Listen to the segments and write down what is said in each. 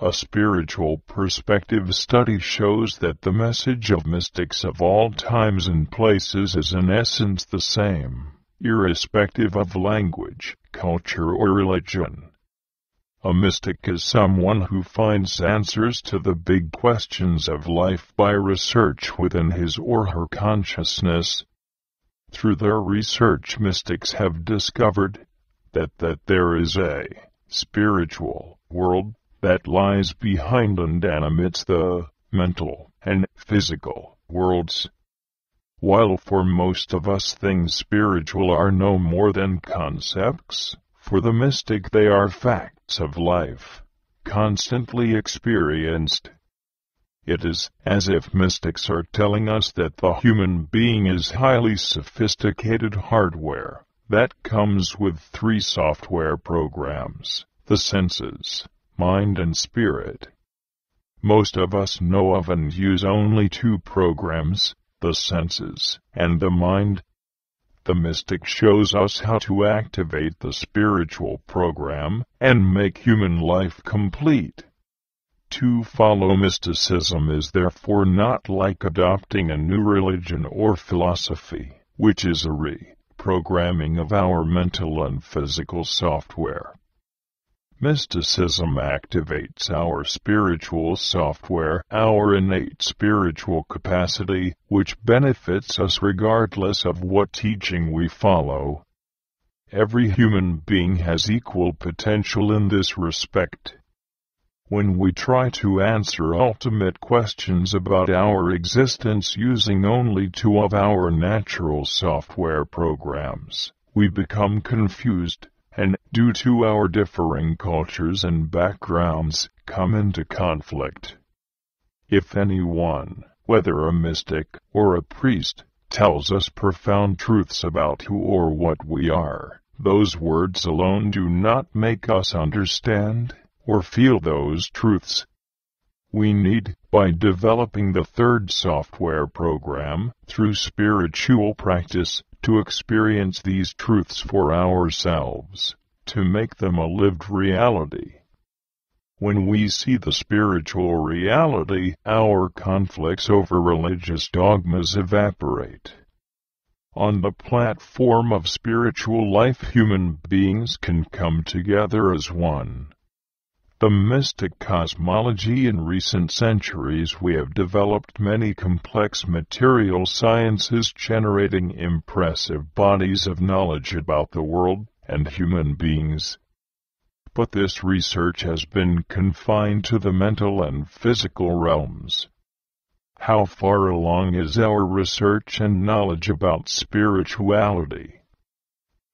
A spiritual perspective study shows that the message of mystics of all times and places is in essence the same, irrespective of language, culture, or religion. A mystic is someone who finds answers to the big questions of life by research within his or her consciousness. Through their research, mystics have discovered that there is a spiritual world that lies behind and amidst the mental and physical worlds. While for most of us things spiritual are no more than concepts, for the mystic they are facts of life, constantly experienced. It is as if mystics are telling us that the human being is highly sophisticated hardware that comes with 3 software programs: the senses, mind, and spirit. Most of us know of and use only 2 programs, the senses and the mind. The mystic shows us how to activate the spiritual program and make human life complete. To follow mysticism is therefore not like adopting a new religion or philosophy, which is a reprogramming of our mental and physical software. Mysticism activates our spiritual software, our innate spiritual capacity, which benefits us regardless of what teaching we follow. Every human being has equal potential in this respect. When we try to answer ultimate questions about our existence using only 2 of our natural software programs, we become confused, and, due to our differing cultures and backgrounds, come into conflict. If anyone, whether a mystic or a priest, tells us profound truths about who or what we are, those words alone do not make us understand or feel those truths. We need, by developing the 3rd software program, through spiritual practice, to experience these truths for ourselves, to make them a lived reality. When we see the spiritual reality, our conflicts over religious dogmas evaporate. On the platform of spiritual life, human beings can come together as one. The mystic cosmology. In recent centuries we have developed many complex material sciences generating impressive bodies of knowledge about the world and human beings. But this research has been confined to the mental and physical realms. How far along is our research and knowledge about spirituality?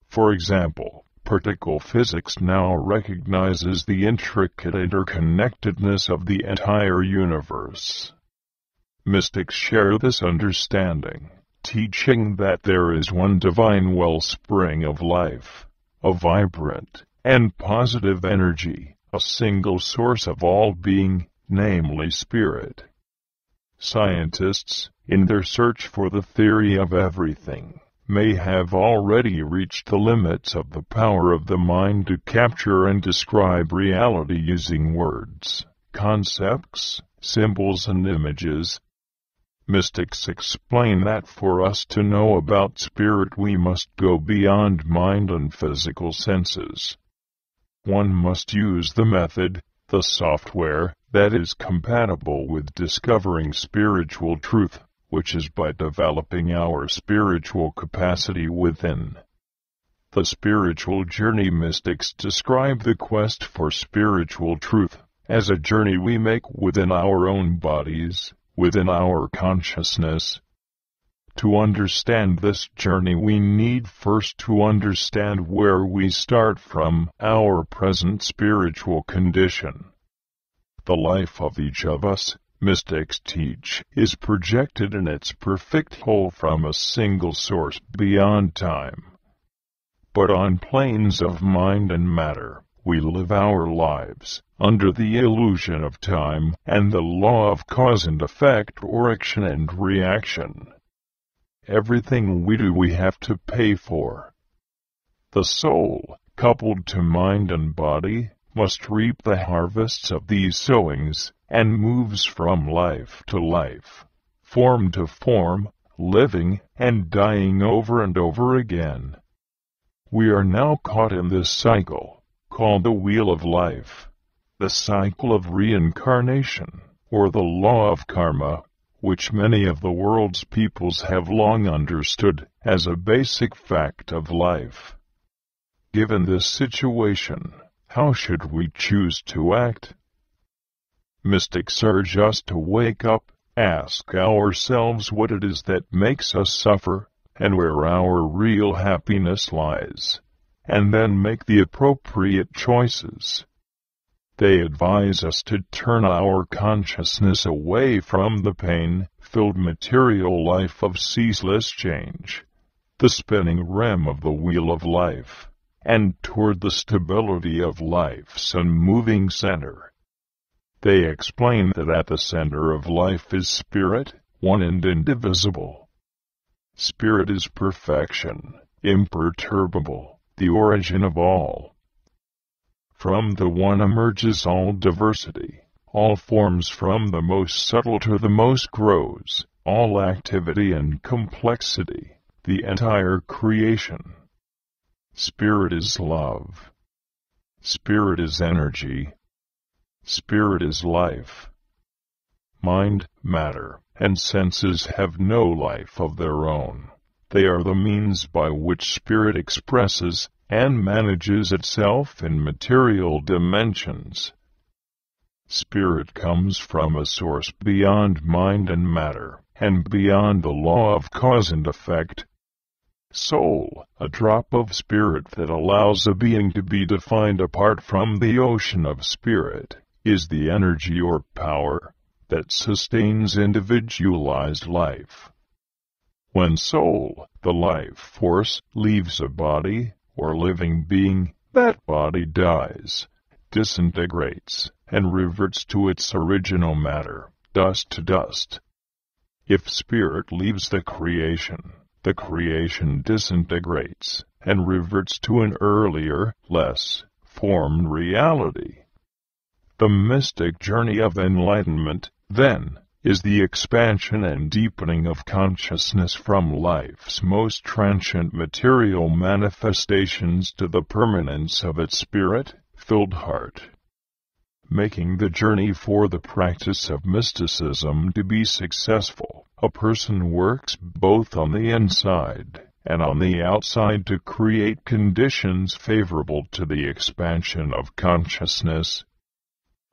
For example, particle physics now recognizes the intricate interconnectedness of the entire universe. Mystics share this understanding, teaching that there is one divine wellspring of life, a vibrant and positive energy, a single source of all being, namely spirit. Scientists, in their search for the theory of everything, may have already reached the limits of the power of the mind to capture and describe reality using words, concepts, symbols, and images. Mystics explain that for us to know about spirit we must go beyond mind and physical senses. One must use the method, the software, that is compatible with discovering spiritual truth, which is by developing our spiritual capacity within. The spiritual journey. Mystics describe the quest for spiritual truth as a journey we make within our own bodies, within our consciousness. To understand this journey we need first to understand where we start from, our present spiritual condition. The life of each of us, mystics teach, is projected in its perfect whole from a single source beyond time. But on planes of mind and matter, we live our lives under the illusion of time and the law of cause and effect, or action and reaction. Everything we do we have to pay for. The soul, coupled to mind and body, must reap the harvests of these sowings, and moves from life to life, form to form, living and dying over and over again. We are now caught in this cycle, called the wheel of life, the cycle of reincarnation, or the law of karma, which many of the world's peoples have long understood as a basic fact of life. Given this situation, how should we choose to act? Mystics urge us to wake up, ask ourselves what it is that makes us suffer, and where our real happiness lies, and then make the appropriate choices. They advise us to turn our consciousness away from the pain-filled material life of ceaseless change, the spinning rim of the wheel of life, and toward the stability of life's unmoving center. They explain that at the center of life is spirit, one and indivisible. Spirit is perfection, imperturbable, the origin of all. From the one emerges all diversity, all forms from the most subtle to the most gross, all activity and complexity, the entire creation. Spirit is love. Spirit is energy. Spirit is life. Mind, matter, and senses have no life of their own. They are the means by which spirit expresses and manages itself in material dimensions. Spirit comes from a source beyond mind and matter, and beyond the law of cause and effect. Soul, a drop of spirit that allows a being to be defined apart from the ocean of spirit, is the energy or power that sustains individualized life. When soul, the life force, leaves a body or living being, that body dies, disintegrates, and reverts to its original matter, dust to dust. If spirit leaves the creation disintegrates and reverts to an earlier, less formed reality. The mystic journey of enlightenment, then, is the expansion and deepening of consciousness from life's most transient material manifestations to the permanence of its spirit-filled heart. Making the journey for the practice of mysticism to be successful, a person works both on the inside and on the outside to create conditions favorable to the expansion of consciousness.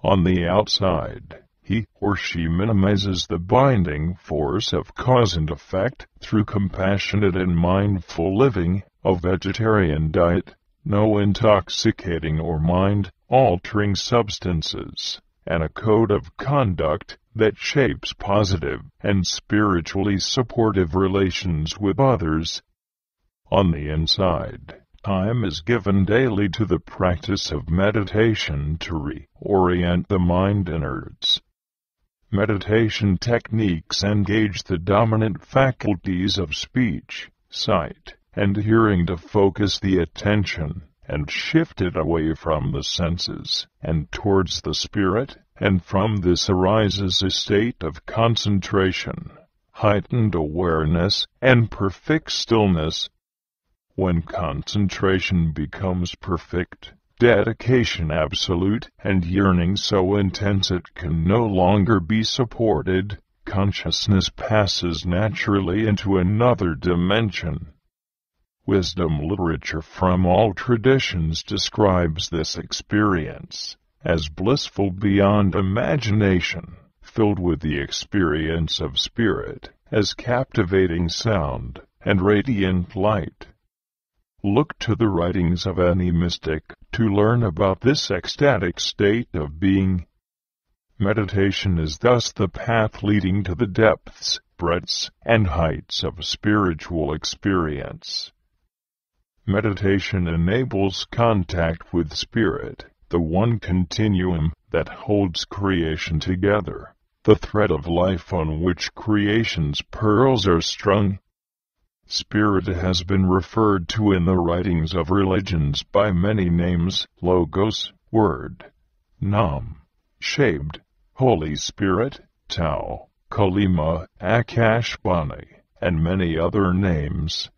On the outside, he or she minimizes the binding force of cause and effect through compassionate and mindful living, a vegetarian diet, no intoxicating or mind-altering substances, and a code of conduct that shapes positive and spiritually supportive relations with others. On the inside, time is given daily to the practice of meditation to reorient the mind innards. Meditation techniques engage the dominant faculties of speech, sight, and hearing to focus the attention and shift it away from the senses and towards the spirit, and from this arises a state of concentration, heightened awareness, and perfect stillness. When concentration becomes perfect, dedication absolute, and yearning so intense it can no longer be supported, consciousness passes naturally into another dimension. Wisdom literature from all traditions describes this experience as blissful beyond imagination, filled with the experience of spirit, as captivating sound and radiant light. Look to the writings of any mystic to learn about this ecstatic state of being. Meditation is thus the path leading to the depths, breadths, and heights of spiritual experience. Meditation enables contact with spirit, the one continuum that holds creation together, the thread of life on which creation's pearls are strung. Spirit has been referred to in the writings of religions by many names: Logos, Word, Nam, Shaped, Holy Spirit, Tao, Kalima, Akashbani, and many other names.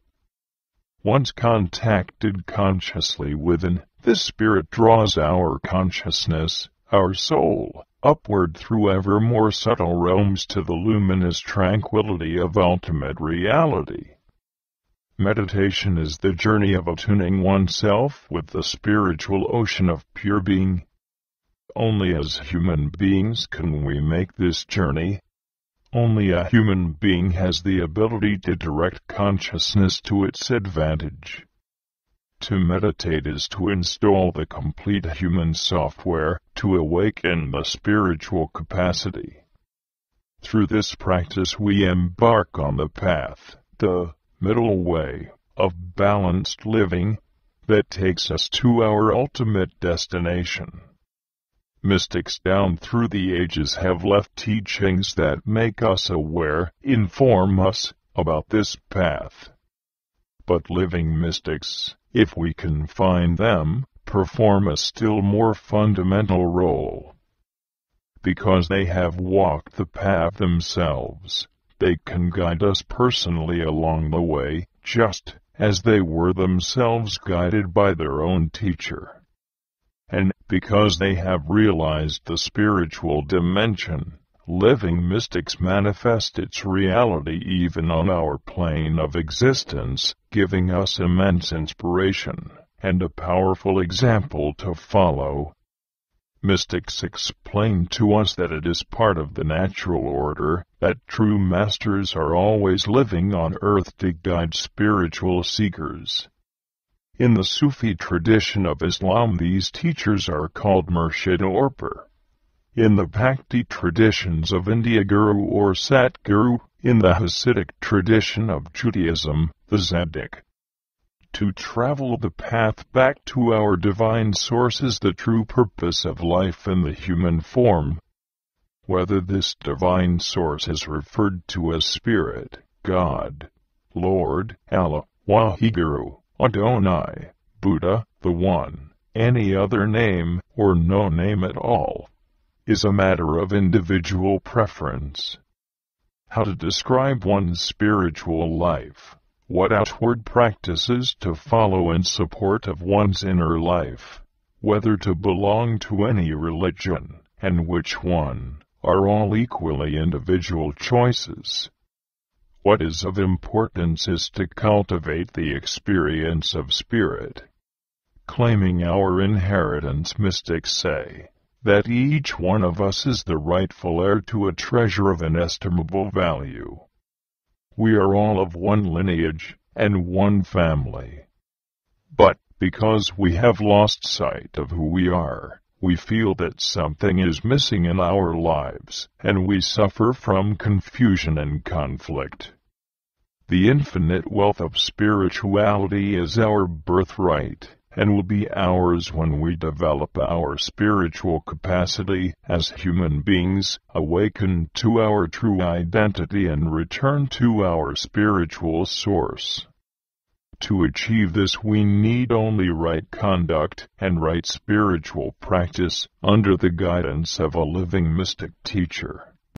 Once contacted consciously within, this spirit draws our consciousness, our soul, upward through ever more subtle realms to the luminous tranquility of ultimate reality. Meditation is the journey of attuning oneself with the spiritual ocean of pure being. Only as human beings can we make this journey. Only a human being has the ability to direct consciousness to its advantage. To meditate is to install the complete human software to awaken the spiritual capacity. Through this practice we embark on the path, the middle way, of balanced living, that takes us to our ultimate destination. Mystics down through the ages have left teachings that make us aware, inform us about this path. But living mystics, if we can find them, perform a still more fundamental role. Because they have walked the path themselves, they can guide us personally along the way, just as they were themselves guided by their own teacher. And because they have realized the spiritual dimension, living mystics manifest its reality even on our plane of existence, giving us immense inspiration and a powerful example to follow. Mystics explain to us that it is part of the natural order, that true masters are always living on earth to guide spiritual seekers. In the Sufi tradition of Islam, these teachers are called Murshid or Pir. In the Bhakti traditions of India, Guru or Satguru. In the Hasidic tradition of Judaism, the Tzaddik. To travel the path back to our divine source is the true purpose of life in the human form. Whether this divine source is referred to as Spirit, God, Lord, Allah, Waheguru, Adonai, Buddha, the One, any other name, or no name at all, is a matter of individual preference. How to describe one's spiritual life, what outward practices to follow in support of one's inner life, whether to belong to any religion, and which one, are all equally individual choices. What is of importance is to cultivate the experience of spirit. Claiming our inheritance, mystics say that each one of us is the rightful heir to a treasure of inestimable value. We are all of one lineage and one family. But, because we have lost sight of who we are, we feel that something is missing in our lives, and we suffer from confusion and conflict. The infinite wealth of spirituality is our birthright, and will be ours when we develop our spiritual capacity as human beings, awaken to our true identity and return to our spiritual source. To achieve this we need only right conduct and right spiritual practice under the guidance of a living mystic teacher.